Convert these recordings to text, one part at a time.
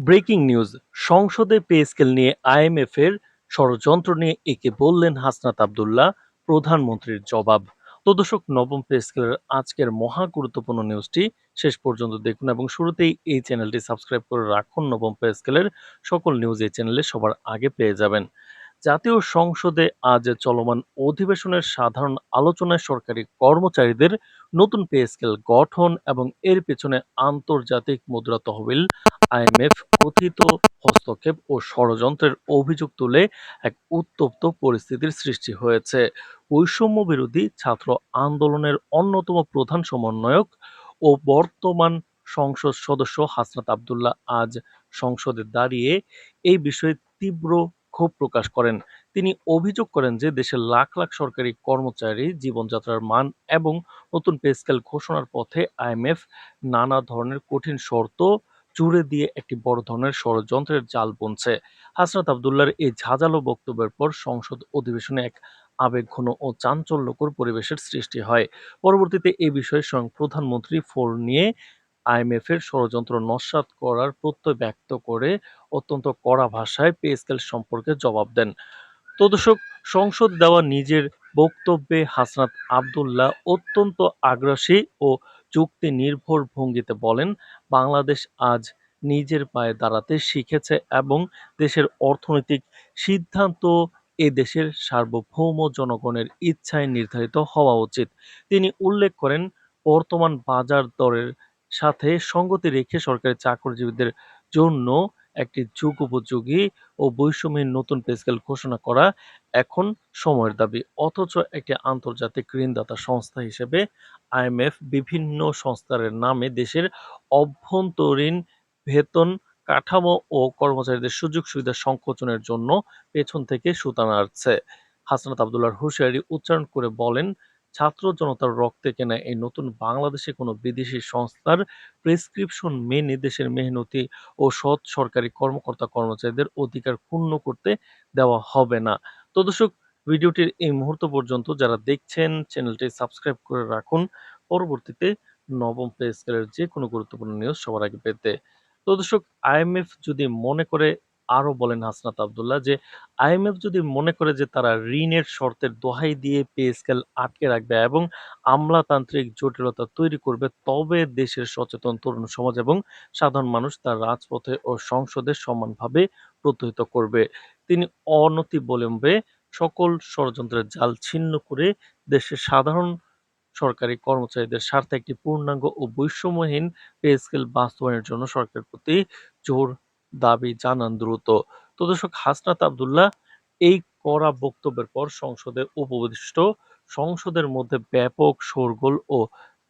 Breaking news, সংসদে pay scale নিয়ে আইএমএফ-এর ষড়যন্ত্র নিয়ে একে বললেন হাসনাত আব্দুল্লাহ, প্রধানমন্ত্রীর জবাব। তো দর্শক, নবম পে স্কেলের আজকের মহা গুরুত্বপূর্ণ নিউজটি শেষ পর্যন্ত দেখুন এবং শুরুতেই এই চ্যানেলটি সাবস্ক্রাইব করে রাখুন। নবম পে স্কেলের সকল নিউজ এই চ্যানেলে সবার আগে পেয়ে যাবেন। জাতীয় সংসদে আজ চলমান অধিবেশনের সাধারণ আলোচনায় সরকারি কর্মচারীদের নতুন পে স্কেল গঠন এবং এর পেছনে আন্তর্জাতিক মুদ্রা তহবিল আইএমএফ কথিত হস্তক্ষেপ ও ষড়যন্ত্রের অভিযোগ তুলে এক উত্তপ্ত পরিস্থিতির সৃষ্টি হয়েছে। বৈষম্য বিরোধী ছাত্র আন্দোলনের অন্যতম প্রধান সমন্বয়ক ও বর্তমান সংসদ সদস্য হাসনাত আব্দুল্লাহ আজ সংসদে দাঁড়িয়ে এই বিষয়ে তীব্র ক্ষোভ প্রকাশ করেন। তিনি অভিযোগ করেন যে দেশের লাখ লাখ সরকারি কর্মচারী জীবনযাত্রার মান এবং নতুন পে স্কেল ঘোষণার পথে আইএমএফ নানা ধরনের কঠিন শর্ত জুড়ে দিয়ে একটি বড় ধরনের ষড়যন্ত্রের জাল বুনছে। হাসনাত আব্দুল্লাহর এই ঝাঁঝালো বক্তব্যের পর সংসদ অধিবেশনে এক আবেগঘন ও চাঞ্চল্যকর পরিবেশের সৃষ্টি হয়। পরবর্তীতে এ বিষয়ে স্বয়ং প্রধানমন্ত্রী ফোন নিয়ে আইএমএফ-এর ষড়যন্ত্র নস্যাৎ করার প্রত্যয় ব্যক্ত করে অত্যন্ত কড়া ভাষায় পে স্কেল সম্পর্কে জবাব দেন। তো দর্শক, সংসদ দেওয়া নিজের বক্তব্যে হাসনাত আব্দুল্লাহ অত্যন্ত আগ্রাসী ও যুক্তি নির্ভর ভঙ্গিতে বলেন, বাংলাদেশ আজ নিজের পায়ে দাঁড়াতে শিখেছে এবং দেশের অর্থনৈতিক সিদ্ধান্ত এ দেশের সার্বভৌম জনগণের ইচ্ছায় নির্ধারিত হওয়া উচিত। তিনি উল্লেখ করেন, বর্তমান বাজার দরের সাথে সঙ্গতি রেখে সরকারি চাকরিজীবীদের জন্য একটি যুগোপযোগী ও বৈষম্যহীন নতুন পে স্কেল ঘোষণা করা এখন সময়ের দাবি। অথচ একটি আন্তর্জাতিক ঋণদাতা সংস্থা হিসেবে আইএমএফ বিভিন্ন সংস্কারের নামে দেশের অভ্যন্তরীণ বেতন কাঠামো ও কর্মচারীদের সুযোগ সুবিধা সংকোচনের জন্য পেছন থেকে সুতা নাড়ছে। হাসনাত আব্দুল্লাহর হুঁশিয়ারি উচ্চারণ করে বলেন, ছাত্র জনতার রক্তে কেনা এই নতুন বাংলাদেশে কোনো বিদেশি সংস্থার প্রেসক্রিপশন মেনে দেশের মেহনতি ও সৎ সরকারি কর্মকর্তা কর্মচারীদের অধিকার ক্ষুণ্ণ করতে দেওয়া হবে না। তো দর্শক, ভিডিওটির এই মুহূর্ত পর্যন্ত যারা দেখছেন চ্যানেলটি সাবস্ক্রাইব করে রাখুন পরবর্তীতে নবম পে স্কেলের যে কোনো গুরুত্বপূর্ণ নিউজ সবার আগে পেতে। তো দর্শক, আইএমএফ যদি মনে করে, আরো বলেন হাসনাত আব্দুল্লাহ, যে আইএমএফ যদি মনে করে যে তারা ঋণের শর্তের দোহাই দিয়ে পে স্কেল আটকে রাখবে এবং আমলাতান্ত্রিক জটিলতা তৈরি করবে, তবে দেশের সচেতন তরুণ সমাজ এবং সাধারণ মানুষ তার রাজপথে ও সংসদে সমানভাবে প্রত্যয়িত করবে। তিনি অনতিবিলম্বে সকল ষড়যন্ত্রের জাল ছিন্ন করে দেশের সাধারণ সরকারি কর্মচারীদের স্বার্থে একটি পূর্ণাঙ্গ ও বৈষম্যহীন পে স্কেল বাস্তবায়নের জন্য সরকারের প্রতি জোর দাবি জানান দ্রুত। তো দর্শক, হাসনাত আব্দুল্লাহ এই কড়া বক্তব্যের পর সংসদে উপবিষ্ট সংসদের মধ্যে ব্যাপক শোরগোল ও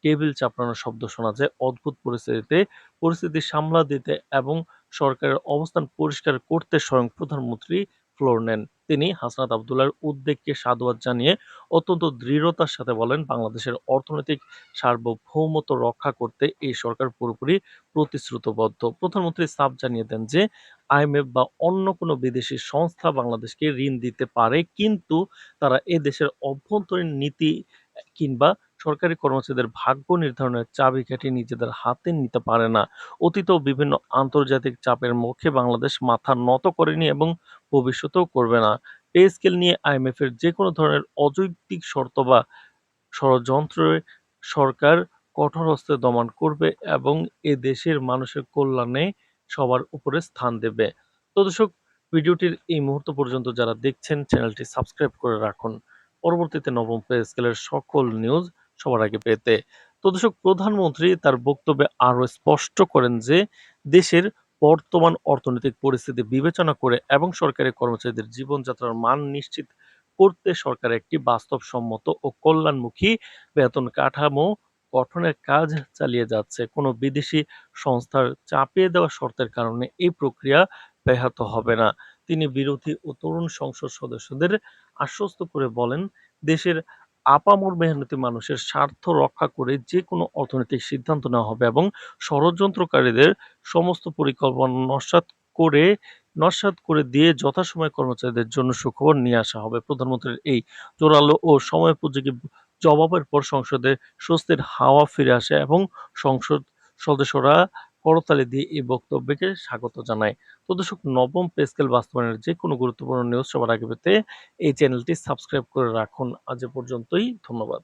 টেবিল চাপড়ানোর শব্দ শোনা যায়। অদ্ভুত পরিস্থিতিতে পরিস্থিতি সামলা দিতে এবং সরকারের অবস্থান পরিষ্কার করতে স্বয়ং প্রধানমন্ত্রী ফ্লোর নেন। তিনি হাসনাত আব্দুল্লাহর উদ্বেগকে সাধুবাদ জানিয়ে অত্যন্ত দৃঢ়তার সাথে বলেন, বাংলাদেশের অর্থনৈতিক সার্বভৌমত্ব রক্ষা করতে এই সরকার পুরোপুরি প্রতিশ্রুতিবদ্ধ। প্রধানমন্ত্রী সাফ জানিয়ে দেন যে আইএমএফ বা অন্য কোনো বিদেশি সংস্থা বাংলাদেশকে ঋণ দিতে পারে, কিন্তু তারা এ দেশের অভ্যন্তরীণ নীতি কিংবা সরকারি কর্মচারীদের ভাগ্য নির্ধারণের চাবিকাঠি নিজেদের হাতে নিতে পারে না। অতীতেও বিভিন্ন আন্তর্জাতিক চাপের মুখে বাংলাদেশ মাথা নত করেনি এবং ভবিষ্যতেও করবে না। পে স্কেল নিয়ে আইএমএফ-এর যেকোনো ধরনের অযৌক্তিক শর্ত বা ষড়যন্ত্রে সরকার কঠোর হস্তে দমন করবে এবং এ দেশের মানুষের কল্যাণে সবার উপরে স্থান দেবে। তো দর্শক, ভিডিওটির এই মুহূর্ত পর্যন্ত যারা দেখছেন চ্যানেলটি সাবস্ক্রাইব করে রাখুন পরবর্তীতে নবম পে স্কেলের সকল নিউজ সবার আগে পেতে। তো দর্শক, প্রধানমন্ত্রী তার বক্তব্যে আরো স্পষ্ট করেন যে দেশের বর্তমান অর্থনৈতিক পরিস্থিতি বিবেচনা করে এবং সরকারি কর্মচারীদের জীবনযাত্রার মান নিশ্চিত করতে সরকার একটি বাস্তবসম্মত ও কল্যাণমুখী বেতন কাঠামো গঠনের কাজ চালিয়ে যাচ্ছে। কোনো বিদেশি সংস্থার চাপিয়ে দেওয়া শর্তের কারণে এই প্রক্রিয়া ব্যাহত হবে না। তিনি বিরোধী ও তরুণ সংসদ সদস্যদের আশ্বস্ত করে বলেন, দেশের আপামর মেহনতি মানুষের স্বার্থ রক্ষা করে যে কোনো অর্থনৈতিক সিদ্ধান্ত নেওয়া হবে এবং ষড়যন্ত্রকারীদের সমস্ত পরিকল্পনা করে নস্যাৎ করে দিয়ে যথাসময়ে কর্মচারীদের জন্য সুখবর নিয়ে আসা হবে। প্রধানমন্ত্রীর এই জোরালো ও সময়োপযোগী জবাবের পর সংসদে স্বস্তির হাওয়া ফিরে আসে এবং সংসদ সদস্যরা করতালি দিয়ে এই বক্তব্যকে স্বাগত জানায়। তো দর্শক, নবম পে স্কেল বাস্তবায়নের যেকোনো গুরুত্বপূর্ণ নিউজ সবার আগে পেতে এই চ্যানেলটি সাবস্ক্রাইব করে রাখুন। আজ এ পর্যন্তই। ধন্যবাদ।